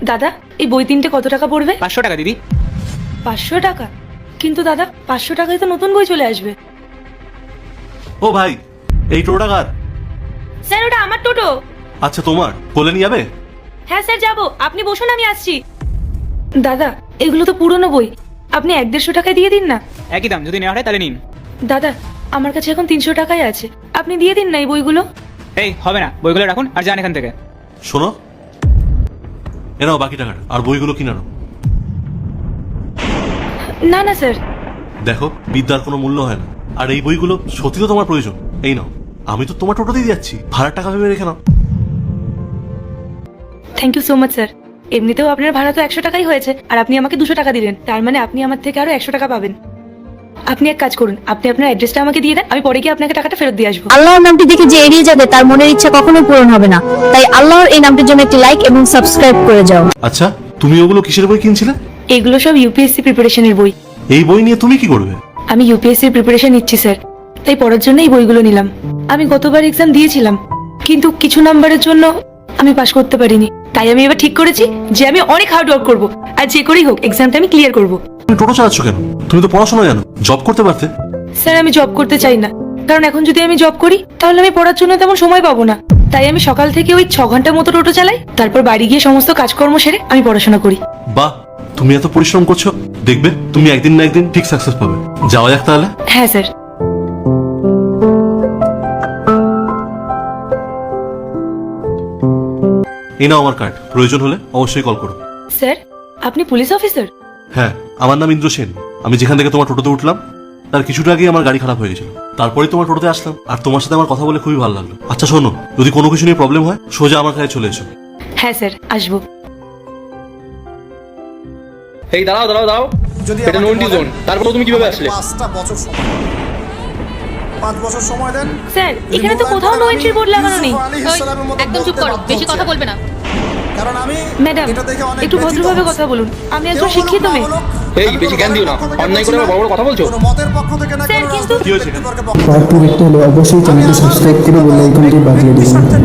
দাদা এই বই তিনটে কত টাকা পড়বে? 500 টাকা দিদি। 500 টাকা? কিন্তু দাদা 500 টাকায় তো নতুন বই চলে আসবে। ও ভাই, এই টোটোটা কার? স্যার ওটা আমার টোটো। আচ্ছা, তোমার কোলে নিয়ে যাবে? হ্যাঁ স্যার যাবো, আপনি বসুন আমি আসছি। দাদা এগুলো তো পুরনো বই, আপনি 150 টাকায় দিয়ে দিন না। একই দাম, যদি নেওয়া হয় তাহলে নিন। দাদা আমার কাছে এখন 300 টাকাই আছে, আপনি দিয়ে দিন না এই বইগুলো। এই হবে না, বইগুলো রাখুন আর যান এখান থেকে। শোনো, এনাও বাকি টাকাটা, আর বইগুলো কিনে নাও। না না স্যার। দেখো, বিদ্যার কোনো মূল্য হয় না, আর এই বইগুলো সত্যি তো তোমার প্রয়োজন। এই নাও, আমি তো তোমার টোটোতেই যাচ্ছি, ভাড়ার টাকা ভেবে রেখে নাও। Thank you so much sir. এমনিতেও আপনার ভাড়া তো 100 টাকাই হয়েছে, আর আপনি আমাকে 200 টাকা দিলেন, তার মানে আপনি আমার থেকে আরো 100 টাকা পাবেন। আপনি এক কাজ করুন, আপনি আপনার অ্যাড্রেসটা আমাকে দিয়ে দেন, আমি পরে গিয়ে আপনাকে টাকাটা ফেরত দিয়ে আসবো। আল্লাহর নামটি দেখে যে এড়িয়ে যাবে তার মনের ইচ্ছা কখনো পূরণ হবে না। তাই আল্লাহর এই নামটির জন্য একটি লাইক এবং সাবস্ক্রাইব করে যাও। আচ্ছা, তুমি ওগুলো কিসের বই কিনছিলে? এগুলো সব ইউপিএসসি প্রিপারেশনের বই। এই বই নিয়ে তুমি কি করবে? আমি ইউপিএসসি প্রিপারেশন নিচ্ছি স্যার, তাই পড়ার জন্য এই বইগুলো নিলাম। আমি গতবার এক্সাম দিয়েছিলাম, কিন্তু কিছু নাম্বারের জন্য আমি পাশ করতে পারিনি। তাই আমি এবার ঠিক করেছি যে আমি অনেক হার্ড ওয়ার্ক করবো, আর যে করেই হোক এক্সামটা আমি ক্লিয়ার করবো। তুমি টোটো চালাচ্ছ কেন? তুমি তো পড়াশোনা জানো, জব করতে পারতে। স্যার আমি জব করতে চাই না, কারণ এখন যদি আমি জব করি তাহলে আমি পড়ার জন্য তেমন সময় পাবো না। তাই আমি সকাল থেকে ওই 6 ঘন্টা মতো টোটো চালাই, তারপর বাড়ি গিয়ে সমস্ত কাজকর্ম সেরে আমি পড়াশোনা করি। বাহ, তুমি এত পরিশ্রম করছো, দেখবে তুমি একদিন না একদিন ঠিক সাকসেস পাবে। যাওয়া যাক তাহলে। হ্যাঁ স্যার। এই নাও আমার কার্ড, প্রয়োজন হলে অবশ্যই কল করো। স্যার আপনি পুলিশ অফিসার? হ্যাঁ, আমার নাম ইন্দ্র সেন। আমি যেখান থেকে তোমার টোটোতে উঠলাম তার কিছুটা আগেই আমার গাড়ি খারাপ হয়ে গেছিল, তারপরেই তোমার টোটোতে আসলাম, আর তোমার সাথে আমার কথা বলে খুবই ভালো লাগলো। আচ্ছা শোনো, যদি কোনো কিছু নিয়ে প্রবলেম হয় সোজা আমার কাছে চলে এসো। হ্যাঁ স্যার আসবো। এই দাঁড়াও দাঁড়াও দাঁড়াও, এটা নন্টি জোন। তারপর তুমি কিভাবে আসলে? 5 বছর সময় দেন স্যার এখানে তো কোথাও নো এন্ট্রি বোর্ড লাগানো নেই। একদম চুপ করো, বেশি কথা বলবে না। কারণ আমি ম্যাডাম এটা দেখে অনেক একটু ভদ্রভাবে কথা বলুন, আমি একজন শিক্ষিত মেয়ে। এই বেশি জ্ঞান দিও না, অন্যায় করে বড় বড় কথা বলছো। কোনো মতের পক্ষ থেকে না, স্যার, কোনো কিন্তু- রাজনৈতিক কি হয়েছে? ব্যক্তিবর্গের পক্ষ থেকে। পার্ট 2 দেখতে হলে অবশ্যই চ্যানেলটি সাবস্ক্রাইব করে বেল আইকনটি বাজিয়ে দিন।